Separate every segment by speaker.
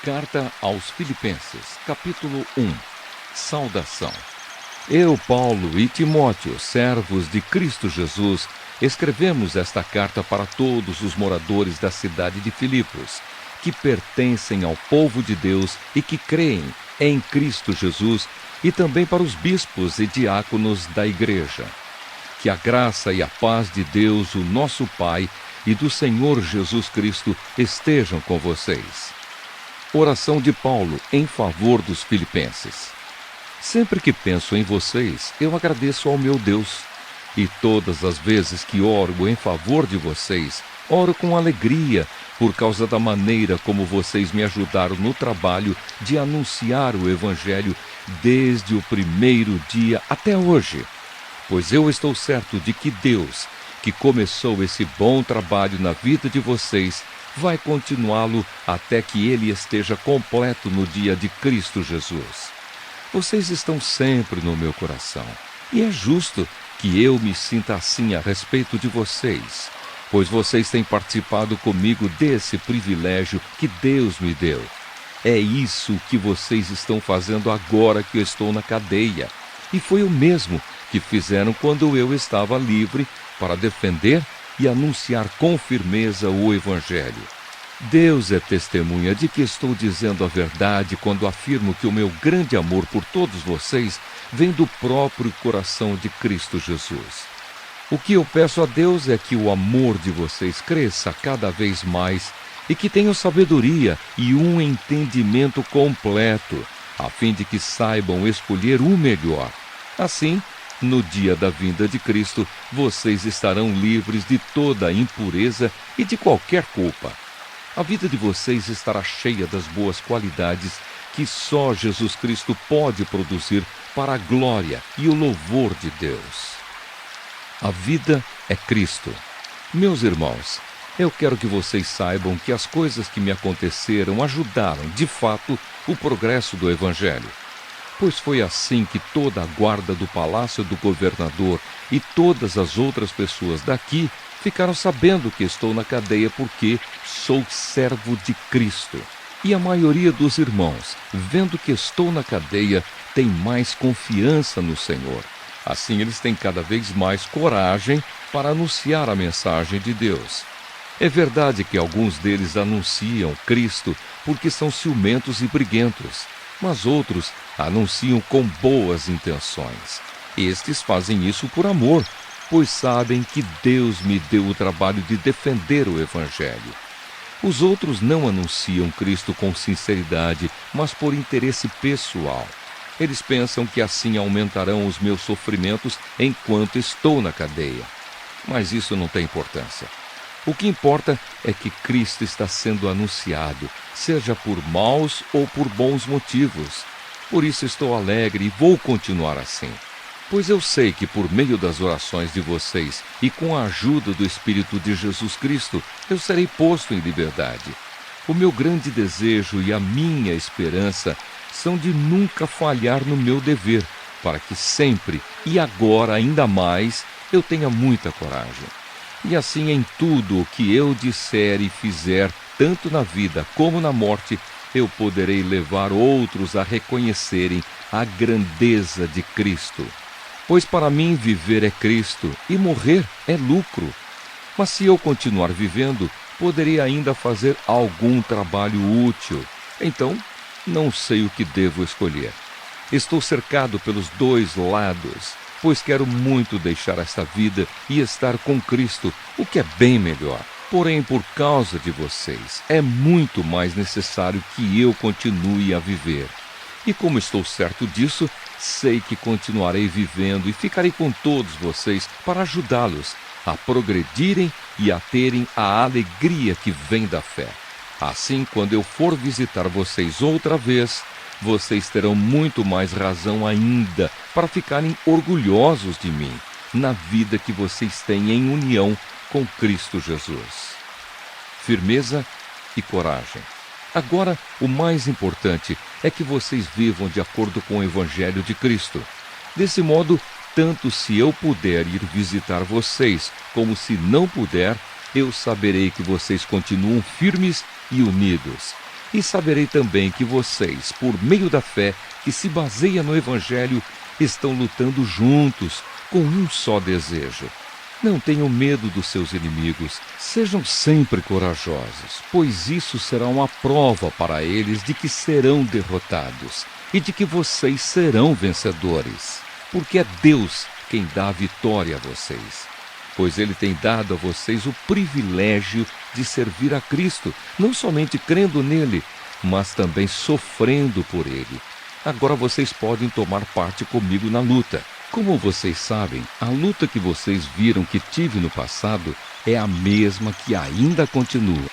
Speaker 1: Carta aos Filipenses, capítulo 1. Saudação. Eu, Paulo e Timóteo, servos de Cristo Jesus, escrevemos esta carta para todos os moradores da cidade de Filipos, que pertencem ao povo de Deus e que creem em Cristo Jesus, e também para os bispos e diáconos da igreja. Que a graça e a paz de Deus, o nosso Pai, e do Senhor Jesus Cristo estejam com vocês. Oração de Paulo em favor dos filipenses. Sempre que penso em vocês, eu agradeço ao meu Deus. E todas as vezes que oro em favor de vocês, oro com alegria por causa da maneira como vocês me ajudaram no trabalho de anunciar o Evangelho desde o primeiro dia até hoje. Pois eu estou certo de que Deus, que começou esse bom trabalho na vida de vocês, vai continuá-lo até que ele esteja completo no dia de Cristo Jesus. Vocês estão sempre no meu coração, e é justo que eu me sinta assim a respeito de vocês, pois vocês têm participado comigo desse privilégio que Deus me deu. É isso que vocês estão fazendo agora que eu estou na cadeia, e foi o mesmo que fizeram quando eu estava livre para defender e anunciar com firmeza o Evangelho. Deus é testemunha de que estou dizendo a verdade quando afirmo que o meu grande amor por todos vocês vem do próprio coração de Cristo Jesus. O que eu peço a Deus é que o amor de vocês cresça cada vez mais e que tenham sabedoria e um entendimento completo, a fim de que saibam escolher o melhor. Assim, no dia da vinda de Cristo, vocês estarão livres de toda a impureza e de qualquer culpa. A vida de vocês estará cheia das boas qualidades que só Jesus Cristo pode produzir para a glória e o louvor de Deus. A vida é Cristo. Meus irmãos, eu quero que vocês saibam que as coisas que me aconteceram ajudaram, de fato, o progresso do Evangelho. Pois foi assim que toda a guarda do palácio do governador e todas as outras pessoas daqui ficaram sabendo que estou na cadeia porque sou servo de Cristo. E a maioria dos irmãos, vendo que estou na cadeia, tem mais confiança no Senhor. Assim eles têm cada vez mais coragem para anunciar a mensagem de Deus. É verdade que alguns deles anunciam Cristo porque são ciumentos e briguentos, mas outros anunciam com boas intenções. Estes fazem isso por amor, pois sabem que Deus me deu o trabalho de defender o Evangelho. Os outros não anunciam Cristo com sinceridade, mas por interesse pessoal. Eles pensam que assim aumentarão os meus sofrimentos enquanto estou na cadeia. Mas isso não tem importância. O que importa é que Cristo está sendo anunciado, seja por maus ou por bons motivos. Por isso estou alegre e vou continuar assim. Pois eu sei que por meio das orações de vocês e com a ajuda do Espírito de Jesus Cristo, eu serei posto em liberdade. O meu grande desejo e a minha esperança são de nunca falhar no meu dever, para que sempre, e agora ainda mais, eu tenha muita coragem. E assim em tudo o que eu disser e fizer, tanto na vida como na morte, eu poderei levar outros a reconhecerem a grandeza de Cristo. Pois para mim viver é Cristo e morrer é lucro. Mas se eu continuar vivendo, poderei ainda fazer algum trabalho útil. Então, não sei o que devo escolher. Estou cercado pelos dois lados, pois quero muito deixar esta vida e estar com Cristo, o que é bem melhor. Porém, por causa de vocês, é muito mais necessário que eu continue a viver. E como estou certo disso, sei que continuarei vivendo e ficarei com todos vocês para ajudá-los a progredirem e a terem a alegria que vem da fé. Assim, quando eu for visitar vocês outra vez, vocês terão muito mais razão ainda para ficarem orgulhosos de mim, na vida que vocês têm em união com Cristo Jesus. Firmeza e coragem. Agora, o mais importante é que vocês vivam de acordo com o Evangelho de Cristo. Desse modo, tanto se eu puder ir visitar vocês, como se não puder, eu saberei que vocês continuam firmes e unidos. E saberei também que vocês, por meio da fé que se baseia no Evangelho, estão lutando juntos com um só desejo. Não tenham medo dos seus inimigos, sejam sempre corajosos, pois isso será uma prova para eles de que serão derrotados e de que vocês serão vencedores, porque é Deus quem dá a vitória a vocês. Pois Ele tem dado a vocês o privilégio de servir a Cristo, não somente crendo nele, mas também sofrendo por Ele. Agora vocês podem tomar parte comigo na luta. Como vocês sabem, a luta que vocês viram que tive no passado é a mesma que ainda continua.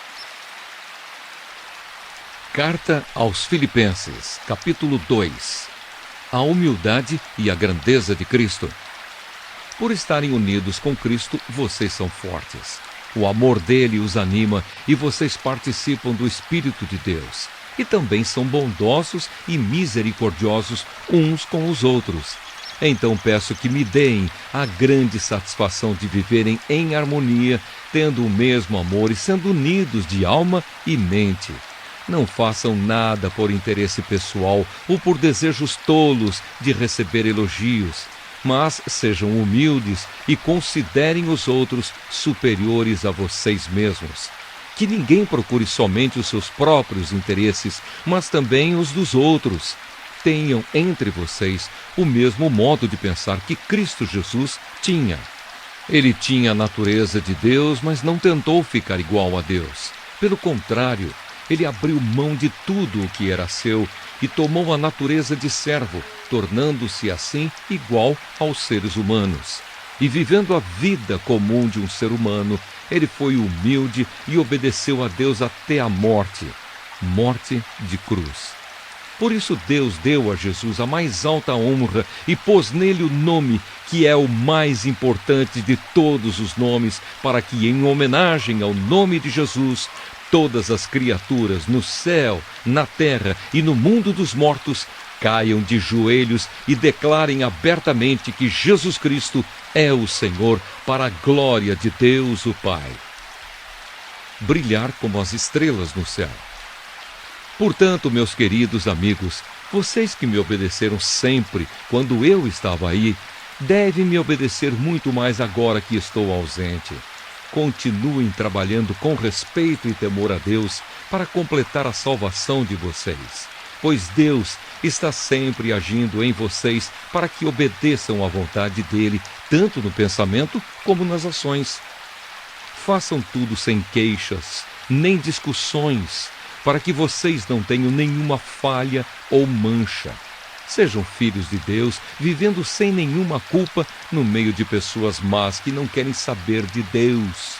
Speaker 1: Carta aos Filipenses, capítulo 2. A humildade e a grandeza de Cristo. Por estarem unidos com Cristo, vocês são fortes. O amor dele os anima e vocês participam do Espírito de Deus. E também são bondosos e misericordiosos uns com os outros. Então peço que me deem a grande satisfação de viverem em harmonia, tendo o mesmo amor e sendo unidos de alma e mente. Não façam nada por interesse pessoal ou por desejos tolos de receber elogios, mas sejam humildes e considerem os outros superiores a vocês mesmos. Que ninguém procure somente os seus próprios interesses, mas também os dos outros. Tenham entre vocês o mesmo modo de pensar que Cristo Jesus tinha. Ele tinha a natureza de Deus, mas não tentou ficar igual a Deus. Pelo contrário, ele abriu mão de tudo o que era seu e tomou a natureza de servo, tornando-se assim igual aos seres humanos. E vivendo a vida comum de um ser humano, ele foi humilde e obedeceu a Deus até a morte de cruz. Por isso Deus deu a Jesus a mais alta honra e pôs nele o nome que é o mais importante de todos os nomes, para que, em homenagem ao nome de Jesus, todas as criaturas no céu, na terra e no mundo dos mortos caiam de joelhos e declarem abertamente que Jesus Cristo é o Senhor, para a glória de Deus o Pai. Brilhar como as estrelas no céu. Portanto, meus queridos amigos, vocês que me obedeceram sempre quando eu estava aí, devem me obedecer muito mais agora que estou ausente. Continuem trabalhando com respeito e temor a Deus para completar a salvação de vocês, pois Deus está sempre agindo em vocês para que obedeçam à vontade dele, tanto no pensamento como nas ações. Façam tudo sem queixas, nem discussões, para que vocês não tenham nenhuma falha ou mancha. Sejam filhos de Deus, vivendo sem nenhuma culpa no meio de pessoas más que não querem saber de Deus.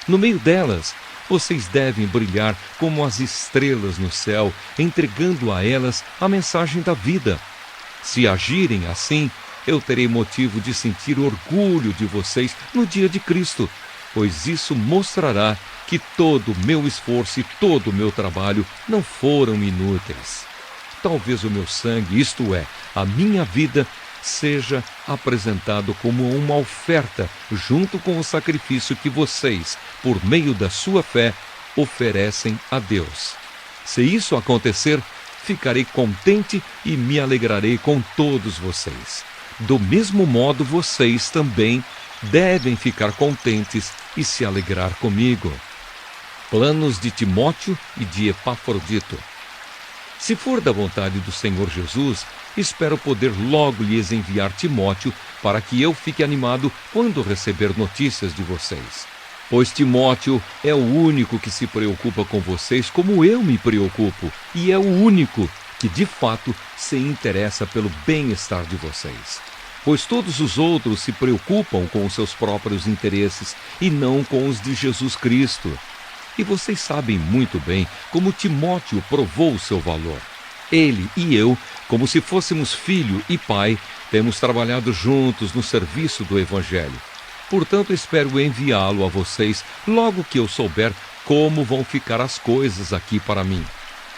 Speaker 1: No meio delas, vocês devem brilhar como as estrelas no céu, entregando a elas a mensagem da vida. Se agirem assim, eu terei motivo de sentir orgulho de vocês no dia de Cristo, pois isso mostrará que todo o meu esforço e todo o meu trabalho não foram inúteis. Talvez o meu sangue, isto é, a minha vida, seja apresentado como uma oferta junto com o sacrifício que vocês, por meio da sua fé, oferecem a Deus. Se isso acontecer, ficarei contente e me alegrarei com todos vocês. Do mesmo modo, vocês também devem ficar contentes e se alegrar comigo. Planos de Timóteo e de Epafrodito. Se for da vontade do Senhor Jesus, espero poder logo lhes enviar Timóteo para que eu fique animado quando receber notícias de vocês. Pois Timóteo é o único que se preocupa com vocês como eu me preocupo, e é o único que de fato se interessa pelo bem-estar de vocês. Pois todos os outros se preocupam com os seus próprios interesses e não com os de Jesus Cristo. E vocês sabem muito bem como Timóteo provou o seu valor. Ele e eu, como se fôssemos filho e pai, temos trabalhado juntos no serviço do Evangelho. Portanto, espero enviá-lo a vocês logo que eu souber como vão ficar as coisas aqui para mim.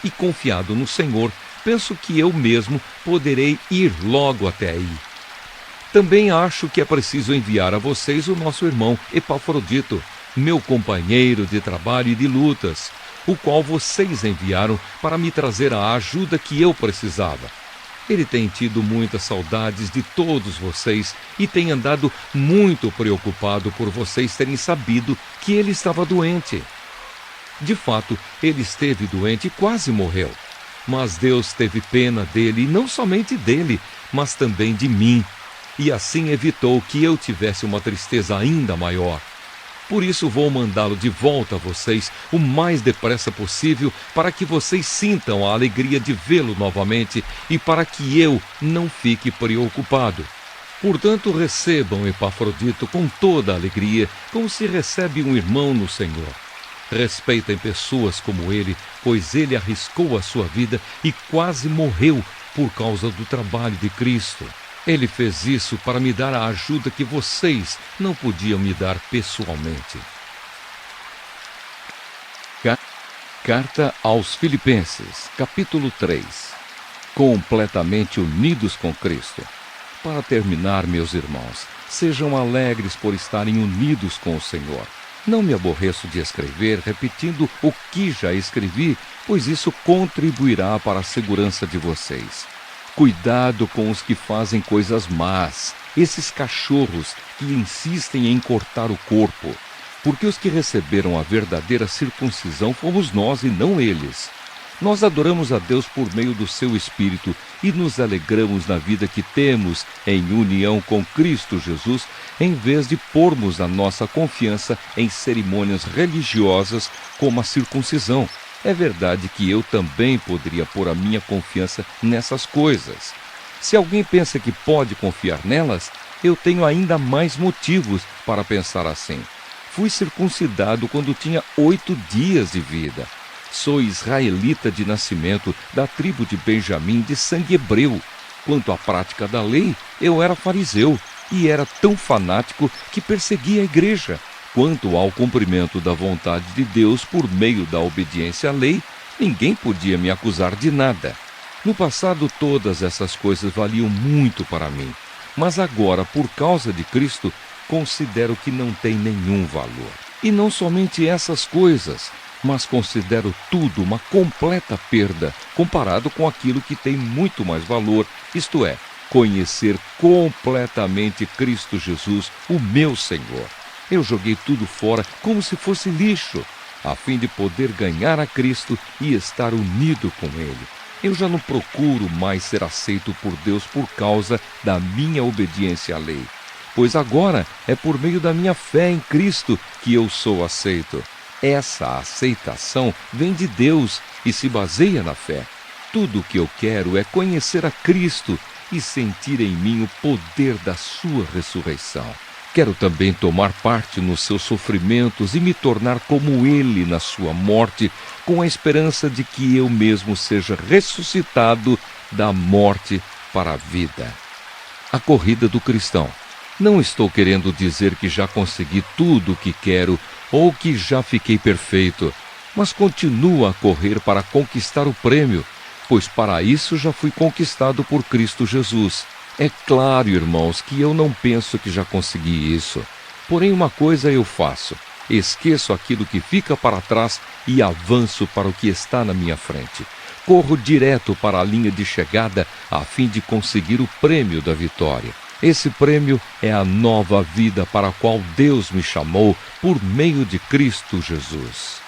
Speaker 1: E confiado no Senhor, penso que eu mesmo poderei ir logo até aí. Também acho que é preciso enviar a vocês o nosso irmão Epafrodito, meu companheiro de trabalho e de lutas, o qual vocês enviaram para me trazer a ajuda que eu precisava. Ele tem tido muitas saudades de todos vocês e tem andado muito preocupado por vocês terem sabido que ele estava doente. De fato, ele esteve doente e quase morreu. Mas Deus teve pena dele, e não somente dele, mas também de mim, e assim evitou que eu tivesse uma tristeza ainda maior. Por isso vou mandá-lo de volta a vocês o mais depressa possível, para que vocês sintam a alegria de vê-lo novamente e para que eu não fique preocupado. Portanto, recebam Epafrodito com toda a alegria, como se recebe um irmão no Senhor. Respeitem pessoas como ele, pois ele arriscou a sua vida e quase morreu por causa do trabalho de Cristo. Ele fez isso para me dar a ajuda que vocês não podiam me dar pessoalmente. Carta aos Filipenses, capítulo 3. Completamente unidos com Cristo. Para terminar, meus irmãos, sejam alegres por estarem unidos com o Senhor. Não me aborreço de escrever, repetindo o que já escrevi, pois isso contribuirá para a segurança de vocês. Cuidado com os que fazem coisas más, esses cachorros que insistem em cortar o corpo, porque os que receberam a verdadeira circuncisão fomos nós e não eles. Nós adoramos a Deus por meio do seu Espírito e nos alegramos na vida que temos em união com Cristo Jesus, em vez de pormos a nossa confiança em cerimônias religiosas como a circuncisão. É verdade que eu também poderia pôr a minha confiança nessas coisas. Se alguém pensa que pode confiar nelas, eu tenho ainda mais motivos para pensar assim. Fui circuncidado quando tinha 8 dias de vida. Sou israelita de nascimento, da tribo de Benjamim, de sangue hebreu. Quanto à prática da lei, eu era fariseu e era tão fanático que perseguia a igreja. Quanto ao cumprimento da vontade de Deus por meio da obediência à lei, ninguém podia me acusar de nada. No passado, todas essas coisas valiam muito para mim, mas agora, por causa de Cristo, considero que não tem nenhum valor. E não somente essas coisas, mas considero tudo uma completa perda comparado com aquilo que tem muito mais valor, isto é, conhecer completamente Cristo Jesus, o meu Senhor. Eu joguei tudo fora como se fosse lixo, a fim de poder ganhar a Cristo e estar unido com Ele. Eu já não procuro mais ser aceito por Deus por causa da minha obediência à lei, pois agora é por meio da minha fé em Cristo que eu sou aceito. Essa aceitação vem de Deus e se baseia na fé. Tudo o que eu quero é conhecer a Cristo e sentir em mim o poder da sua ressurreição. Quero também tomar parte nos seus sofrimentos e me tornar como ele na sua morte, com a esperança de que eu mesmo seja ressuscitado da morte para a vida. A corrida do cristão. Não estou querendo dizer que já consegui tudo o que quero ou que já fiquei perfeito, mas continuo a correr para conquistar o prêmio, pois para isso já fui conquistado por Cristo Jesus. É claro, irmãos, que eu não penso que já consegui isso. Porém, uma coisa eu faço: esqueço aquilo que fica para trás e avanço para o que está na minha frente. Corro direto para a linha de chegada a fim de conseguir o prêmio da vitória. Esse prêmio é a nova vida para a qual Deus me chamou por meio de Cristo Jesus.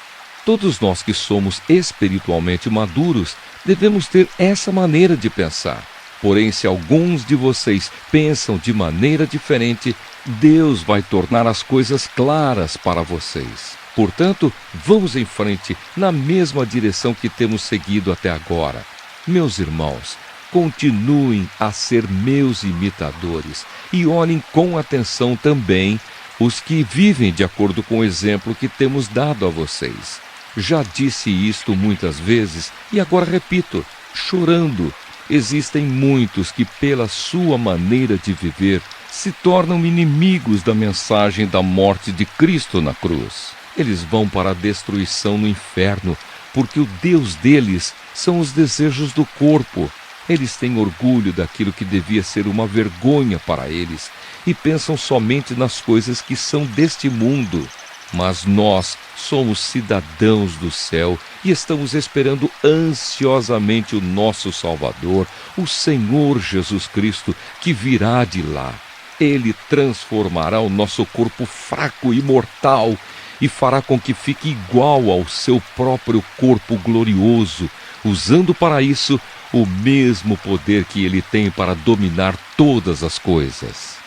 Speaker 1: Todos nós que somos espiritualmente maduros devemos ter essa maneira de pensar. Porém, se alguns de vocês pensam de maneira diferente, Deus vai tornar as coisas claras para vocês. Portanto, vamos em frente na mesma direção que temos seguido até agora. Meus irmãos, continuem a ser meus imitadores e olhem com atenção também os que vivem de acordo com o exemplo que temos dado a vocês. Já disse isto muitas vezes e agora repito, chorando. Existem muitos que, pela sua maneira de viver, se tornam inimigos da mensagem da morte de Cristo na cruz. Eles vão para a destruição no inferno, porque o Deus deles são os desejos do corpo. Eles têm orgulho daquilo que devia ser uma vergonha para eles e pensam somente nas coisas que são deste mundo. Mas nós somos cidadãos do céu e estamos esperando ansiosamente o nosso Salvador, o Senhor Jesus Cristo, que virá de lá. Ele transformará o nosso corpo fraco e mortal e fará com que fique igual ao seu próprio corpo glorioso, usando para isso o mesmo poder que ele tem para dominar todas as coisas.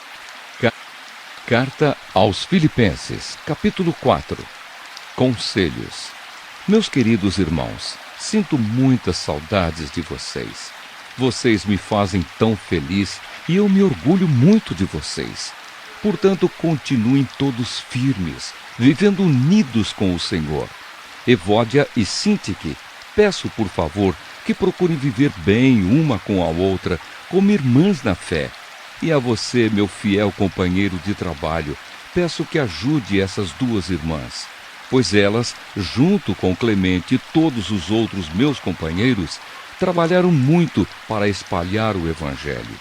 Speaker 1: Carta aos Filipenses, capítulo 4. Conselhos. Meus queridos irmãos, sinto muitas saudades de vocês. Vocês me fazem tão feliz e eu me orgulho muito de vocês. Portanto, continuem todos firmes, vivendo unidos com o Senhor. Evódia e Sintique, peço por favor que procurem viver bem uma com a outra, como irmãs na fé. E a você, meu fiel companheiro de trabalho, peço que ajude essas duas irmãs, pois elas, junto com Clemente e todos os outros meus companheiros, trabalharam muito para espalhar o Evangelho.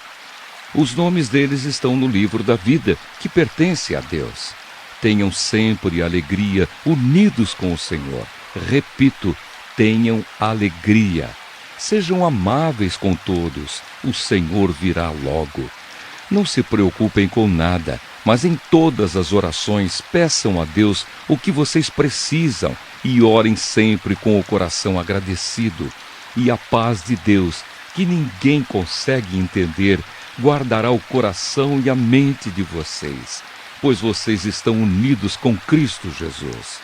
Speaker 1: Os nomes deles estão no livro da vida, que pertence a Deus. Tenham sempre alegria, unidos com o Senhor. Repito, tenham alegria. Sejam amáveis com todos, o Senhor virá logo. Não se preocupem com nada, mas em todas as orações peçam a Deus o que vocês precisam e orem sempre com o coração agradecido. E a paz de Deus, que ninguém consegue entender, guardará o coração e a mente de vocês, pois vocês estão unidos com Cristo Jesus.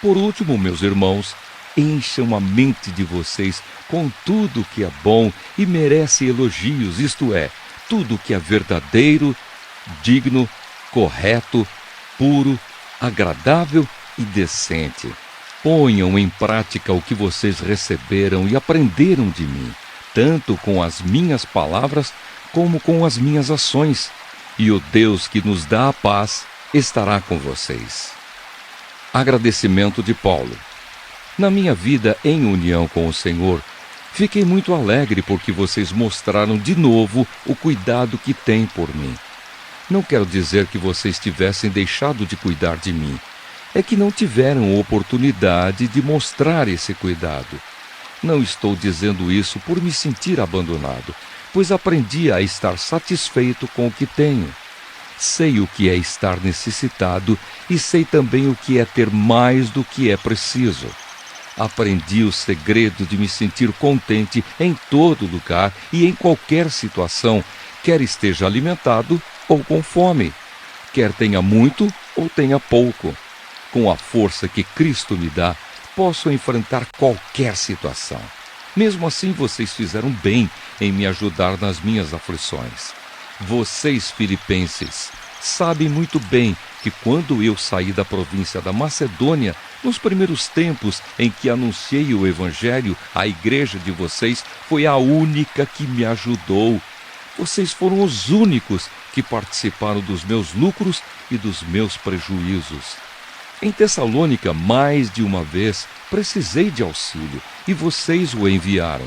Speaker 1: Por último, meus irmãos, encham a mente de vocês com tudo que é bom e merece elogios, isto é, tudo que é verdadeiro, digno, correto, puro, agradável e decente. Ponham em prática o que vocês receberam e aprenderam de mim, tanto com as minhas palavras como com as minhas ações, e o Deus que nos dá a paz estará com vocês. Agradecimento de Paulo. Na minha vida em união com o Senhor, fiquei muito alegre porque vocês mostraram de novo o cuidado que têm por mim. Não quero dizer que vocês tivessem deixado de cuidar de mim. É que não tiveram oportunidade de mostrar esse cuidado. Não estou dizendo isso por me sentir abandonado, pois aprendi a estar satisfeito com o que tenho. Sei o que é estar necessitado e sei também o que é ter mais do que é preciso. Aprendi o segredo de me sentir contente em todo lugar e em qualquer situação, quer esteja alimentado ou com fome, quer tenha muito ou tenha pouco. Com a força que Cristo me dá, posso enfrentar qualquer situação. Mesmo assim, vocês fizeram bem em me ajudar nas minhas aflições. Vocês, filipenses, sabem muito bem que quando eu saí da província da Macedônia, nos primeiros tempos em que anunciei o Evangelho, a igreja de vocês foi a única que me ajudou. Vocês foram os únicos que participaram dos meus lucros e dos meus prejuízos. Em Tessalônica, mais de uma vez, precisei de auxílio e vocês o enviaram.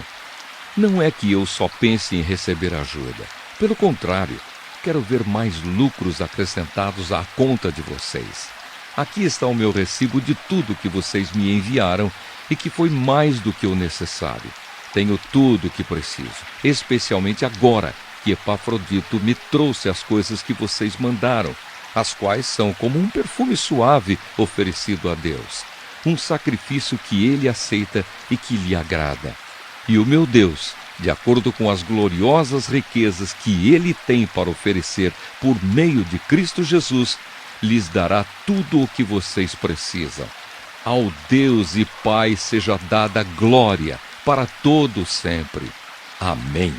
Speaker 1: Não é que eu só pense em receber ajuda. Pelo contrário, quero ver mais lucros acrescentados à conta de vocês. Aqui está o meu recibo de tudo que vocês me enviaram e que foi mais do que o necessário. Tenho tudo o que preciso, especialmente agora que Epafrodito me trouxe as coisas que vocês mandaram, as quais são como um perfume suave oferecido a Deus, um sacrifício que ele aceita e que lhe agrada. E o meu Deus, de acordo com as gloriosas riquezas que ele tem para oferecer por meio de Cristo Jesus, lhes dará tudo o que vocês precisam. Ao Deus e Pai seja dada glória para todo sempre. Amém.